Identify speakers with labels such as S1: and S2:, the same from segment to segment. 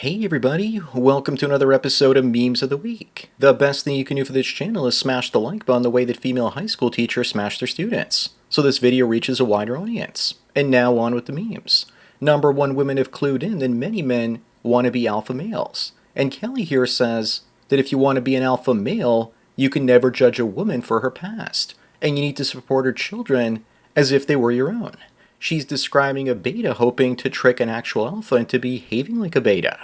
S1: Hey everybody, welcome to another episode of Memes of the Week. The best thing you can do for this channel is smash the like button the way that female high school teachers smash their students, so this video reaches a wider audience. And now on with the memes. Number one, women have clued in that many men want to be alpha males. And Kelly here says that if you want to be an alpha male, you can never judge a woman for her past, and you need to support her children as if they were your own. She's describing a beta hoping to trick an actual alpha into behaving like a beta.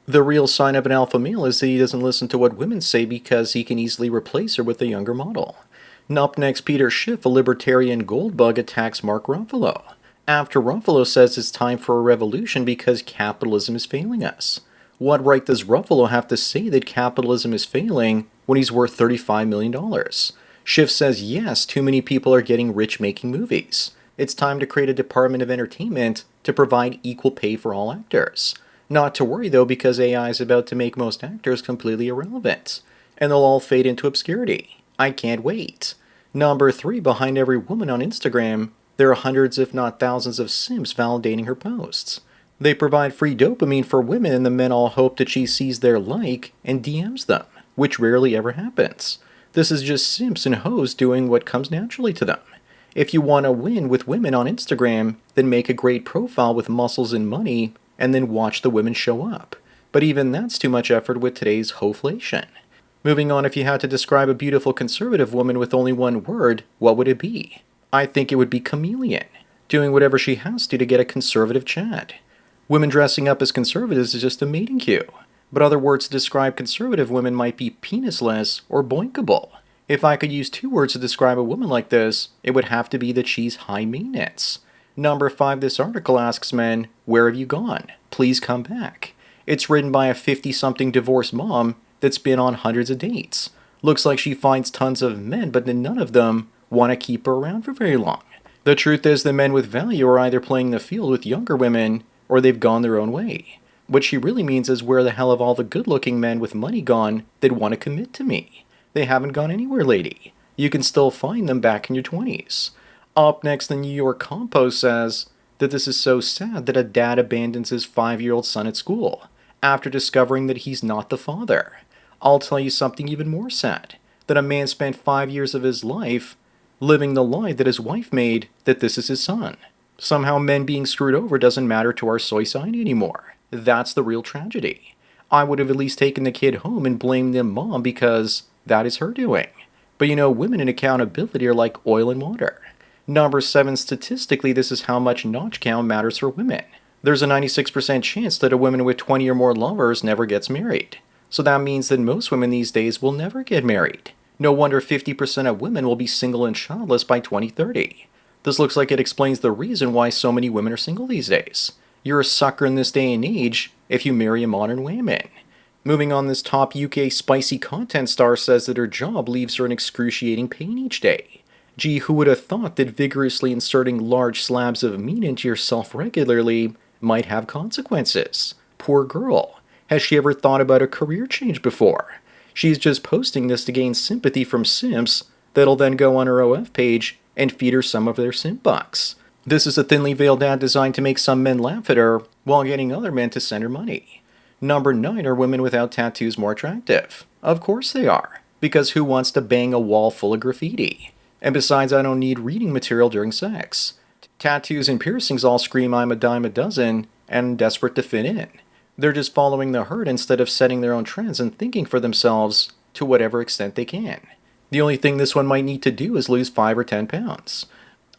S1: The real sign of an alpha male is that he doesn't listen to what women say because he can easily replace her with a younger model. Up next, Peter Schiff, a libertarian goldbug, attacks Mark Ruffalo. After Ruffalo says it's time for a revolution because capitalism is failing us. What right does Ruffalo have to say that capitalism is failing when he's worth $35 million? Schiff says yes, too many people are getting rich making movies. It's time to create a Department of Entertainment to provide equal pay for all actors. Not to worry though, because AI is about to make most actors completely irrelevant, and they'll all fade into obscurity. I can't wait. Number 3, behind every woman on Instagram, there are hundreds if not thousands of simps validating her posts. They provide free dopamine for women and the men all hope that she sees their like and DMs them, which rarely ever happens. This is just simps and hoes doing what comes naturally to them. If you want to win with women on Instagram, then make a great profile with muscles and money, and then watch the women show up. But even that's too much effort with today's hoflation. Moving on, if you had to describe a beautiful conservative woman with only one word, what would it be? I think it would be chameleon, doing whatever she has to get a conservative Chad. Women dressing up as conservatives is just a mating cue, but other words to describe conservative women might be penisless or boinkable. If I could use 2 words to describe a woman like this, it would have to be that she's high maintenance. Number 5, this article asks men, where have you gone? Please come back. It's written by a 50-something divorced mom that's been on hundreds of dates. Looks like she finds tons of men, but then none of them want to keep her around for very long. The truth is that men with value are either playing the field with younger women, or they've gone their own way. What she really means is, where the hell have all the good-looking men with money gone that want to commit to me? They haven't gone anywhere, lady. You can still find them back in your 20s. Up next, the New York Compost says that this is so sad that a dad abandons his 5-year-old son at school after discovering that he's not the father. I'll tell you something even more sad, that a man spent 5 years of his life living the lie that his wife made that this is his son. Somehow men being screwed over doesn't matter to our soy society anymore. That's the real tragedy. I would have at least taken the kid home and blamed them mom because that is her doing. But women in accountability are like oil and water. Number 7, statistically, this is how much notch count matters for women. There's a 96% chance that a woman with 20 or more lovers never gets married. So that means that most women these days will never get married. No wonder 50% of women will be single and childless by 2030. This looks like it explains the reason why so many women are single these days. You're a sucker in this day and age if you marry a modern woman. Moving on, this top UK spicy content star says that her job leaves her in excruciating pain each day. Gee, who would have thought that vigorously inserting large slabs of meat into yourself regularly might have consequences? Poor girl. Has she ever thought about a career change before? She's just posting this to gain sympathy from simps that'll then go on her OF page and feed her some of their simp bucks. This is a thinly veiled ad designed to make some men laugh at her while getting other men to send her money. Number 9, are women without tattoos more attractive? Of course they are, because who wants to bang a wall full of graffiti? And besides, I don't need reading material during sex. Tattoos and piercings all scream I'm a dime a dozen and desperate to fit in. They're just following the herd instead of setting their own trends and thinking for themselves to whatever extent they can. The only thing this one might need to do is lose 5 or 10 pounds.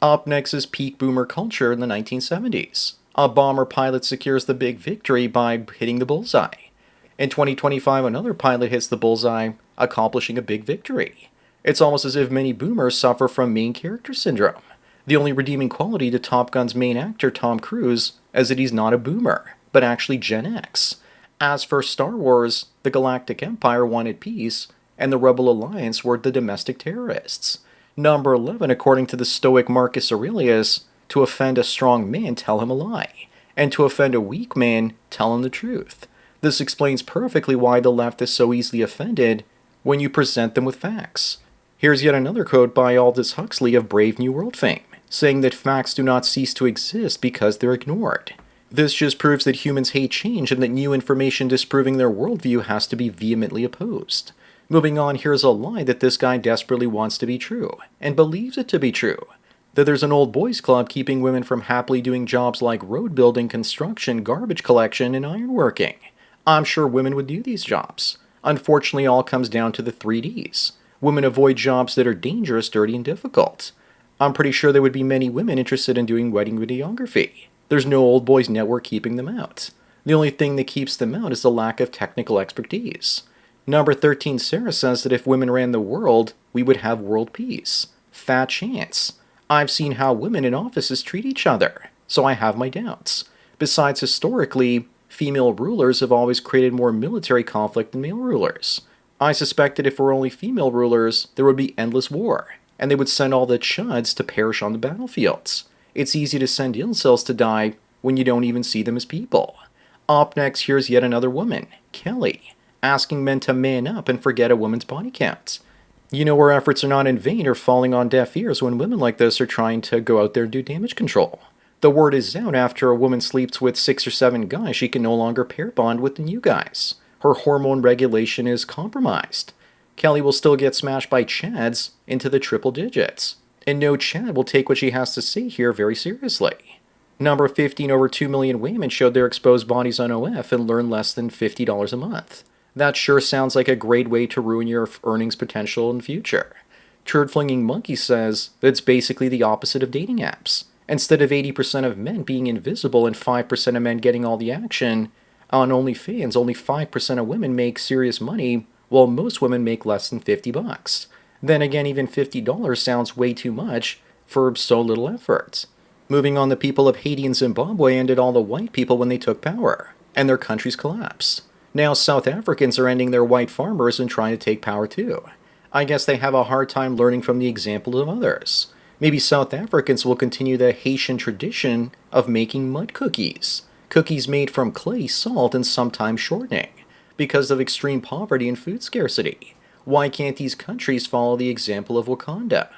S1: Up next is peak boomer culture in the 1970s. A bomber pilot secures the big victory by hitting the bullseye. In 2025, another pilot hits the bullseye, accomplishing a big victory. It's almost as if many boomers suffer from main character syndrome. The only redeeming quality to Top Gun's main actor Tom Cruise is that he's not a boomer, but actually Gen X. As for Star Wars, the Galactic Empire wanted peace, and the Rebel Alliance were the domestic terrorists. Number 11, according to the stoic Marcus Aurelius, to offend a strong man, tell him a lie, and to offend a weak man, tell him the truth. This explains perfectly why the left is so easily offended when you present them with facts. Here's yet another quote by Aldous Huxley of Brave New World fame, saying that facts do not cease to exist because they're ignored. This just proves that humans hate change and that new information disproving their worldview has to be vehemently opposed. Moving on, here's a lie that this guy desperately wants to be true, and believes it to be true. That there's an old boys club keeping women from happily doing jobs like road building, construction, garbage collection, and ironworking. I'm sure women would do these jobs. Unfortunately, it all comes down to the 3Ds. Women avoid jobs that are dangerous, dirty, and difficult. I'm pretty sure there would be many women interested in doing wedding videography. There's no old boys network keeping them out. The only thing that keeps them out is the lack of technical expertise. Number 13, Sarah says that if women ran the world, we would have world peace. Fat chance. I've seen how women in offices treat each other, so I have my doubts. Besides, historically, female rulers have always created more military conflict than male rulers. I suspect that if we're only female rulers, there would be endless war, and they would send all the chuds to perish on the battlefields. It's easy to send incels to die when you don't even see them as people. Up next, here's yet another woman, Kelly, asking men to man up and forget a woman's body count. You know, our efforts are not in vain or falling on deaf ears when women like this are trying to go out there and do damage control. The word is out after a woman sleeps with 6 or 7 guys, she can no longer pair bond with the new guys. Her hormone regulation is compromised. Kelly will still get smashed by chads into the triple digits. And no chad will take what she has to say here very seriously. Number 15, over 2 million women showed their exposed bodies on OF and learned less than $50 a month. That sure sounds like a great way to ruin your earnings potential in the future. Turd-flinging Monkey says that it's basically the opposite of dating apps. Instead of 80% of men being invisible and 5% of men getting all the action, on OnlyFans, only 5% of women make serious money, while most women make less than $50. Then again, even $50 sounds way too much for so little effort. Moving on, the people of Haiti and Zimbabwe ended all the white people when they took power, and their countries collapsed. Now South Africans are ending their white farmers and trying to take power too. I guess they have a hard time learning from the example of others. Maybe South Africans will continue the Haitian tradition of making mud cookies. Cookies made from clay, salt, and sometimes shortening, because of extreme poverty and food scarcity. Why can't these countries follow the example of Wakanda?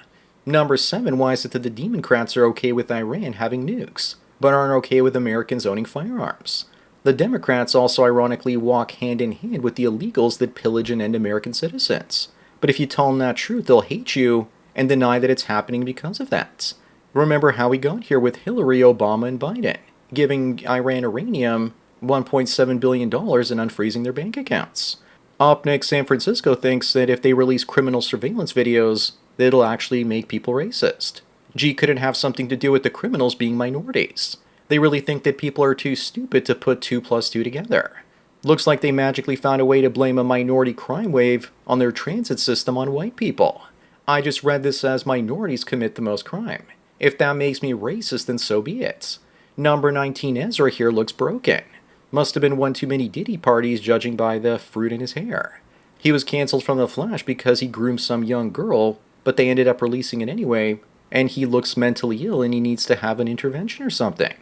S1: Number 7, why is it that the Democrats are okay with Iran having nukes, but aren't okay with Americans owning firearms? The Democrats also ironically walk hand in hand with the illegals that pillage and end American citizens. But if you tell them that truth, they'll hate you and deny that it's happening because of that. Remember how we got here with Hillary, Obama, and Biden, giving Iran uranium $1.7 billion and unfreezing their bank accounts. Up next, San Francisco thinks that if they release criminal surveillance videos, it'll actually make people racist. Gee, could it have something to do with the criminals being minorities? They really think that people are too stupid to put 2 plus 2 together. Looks like they magically found a way to blame a minority crime wave on their transit system on white people. I just read this as minorities commit the most crime. If that makes me racist, then so be it. Number 19, Ezra here looks broken. Must have been one too many Diddy parties judging by the fruit in his hair. He was cancelled from The Flash because he groomed some young girl, but they ended up releasing it anyway, and he looks mentally ill and he needs to have an intervention or something.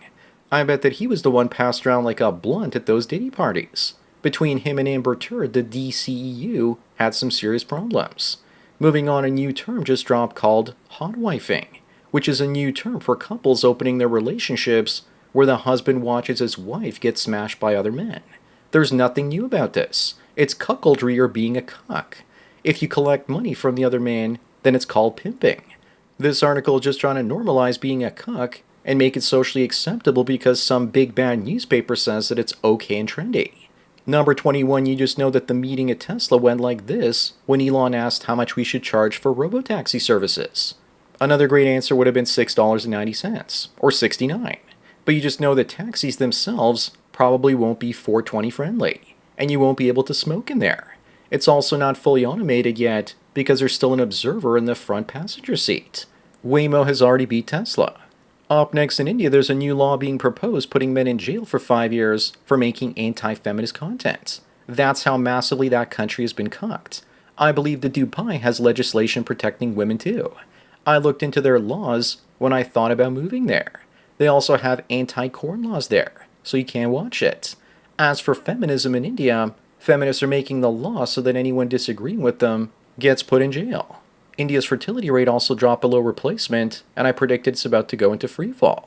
S1: I bet that he was the one passed around like a blunt at those Diddy parties. Between him and Amber Turd, the DCEU had some serious problems. Moving on, a new term just dropped called hot-wifing, which is a new term for couples opening their relationships where the husband watches his wife get smashed by other men. There's nothing new about this. It's cuckoldry or being a cuck. If you collect money from the other man, then it's called pimping. This article is just trying to normalize being a cuck and make it socially acceptable because some big bad newspaper says that it's okay and trendy. Number 21, you just know that the meeting at Tesla went like this when Elon asked how much we should charge for robotaxi services. Another great answer would have been $6.90 or $69. But you just know that taxis themselves probably won't be 420 friendly, and you won't be able to smoke in there. It's also not fully automated yet because there's still an observer in the front passenger seat. Waymo has already beat Tesla. Up next, in India, there's a new law being proposed putting men in jail for 5 years for making anti-feminist content. That's how massively that country has been cucked. I believe that Dubai has legislation protecting women too. I looked into their laws when I thought about moving there. They also have anti-porn laws there, so you can't watch it. As for feminism in India, feminists are making the law so that anyone disagreeing with them gets put in jail. India's fertility rate also dropped below replacement, and I predict it's about to go into freefall.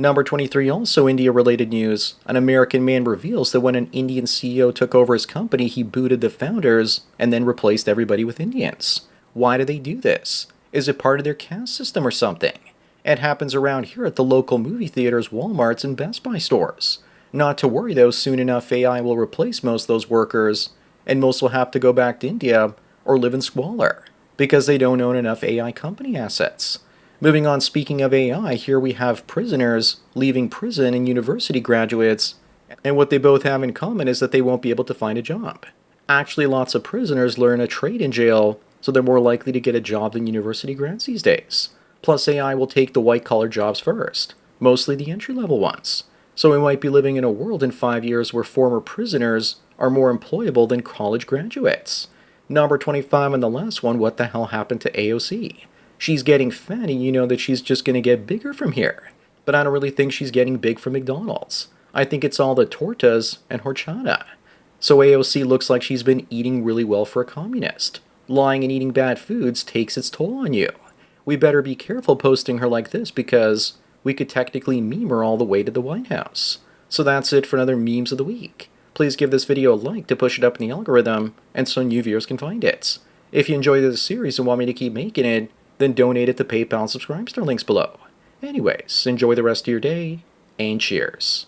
S1: Number 23, also India-related news. An American man reveals that when an Indian CEO took over his company, he booted the founders and then replaced everybody with Indians. Why do they do this? Is it part of their caste system or something? It happens around here at the local movie theaters, Walmarts, and Best Buy stores. Not to worry though, soon enough AI will replace most of those workers, and most will have to go back to India or live in squalor, because they don't own enough AI company assets. Moving on, speaking of AI, here we have prisoners leaving prison and university graduates, and what they both have in common is that they won't be able to find a job. Actually, lots of prisoners learn a trade in jail, so they're more likely to get a job than university grads these days. Plus, AI will take the white-collar jobs first, mostly the entry-level ones. So we might be living in a world in 5 years where former prisoners are more employable than college graduates. Number 25 and the last one, what the hell happened to AOC? She's getting fat and you know that she's just going to get bigger from here. But I don't really think she's getting big from McDonald's. I think it's all the tortas and horchata. So AOC looks like she's been eating really well for a communist. Lying and eating bad foods takes its toll on you. We better be careful posting her like this because we could technically meme her all the way to the White House. So that's it for another Memes of the Week. Please give this video a like to push it up in the algorithm and so new viewers can find it. If you enjoyed this series and want me to keep making it, then donate it to PayPal and Subscribestar links below. Anyways, enjoy the rest of your day, and cheers.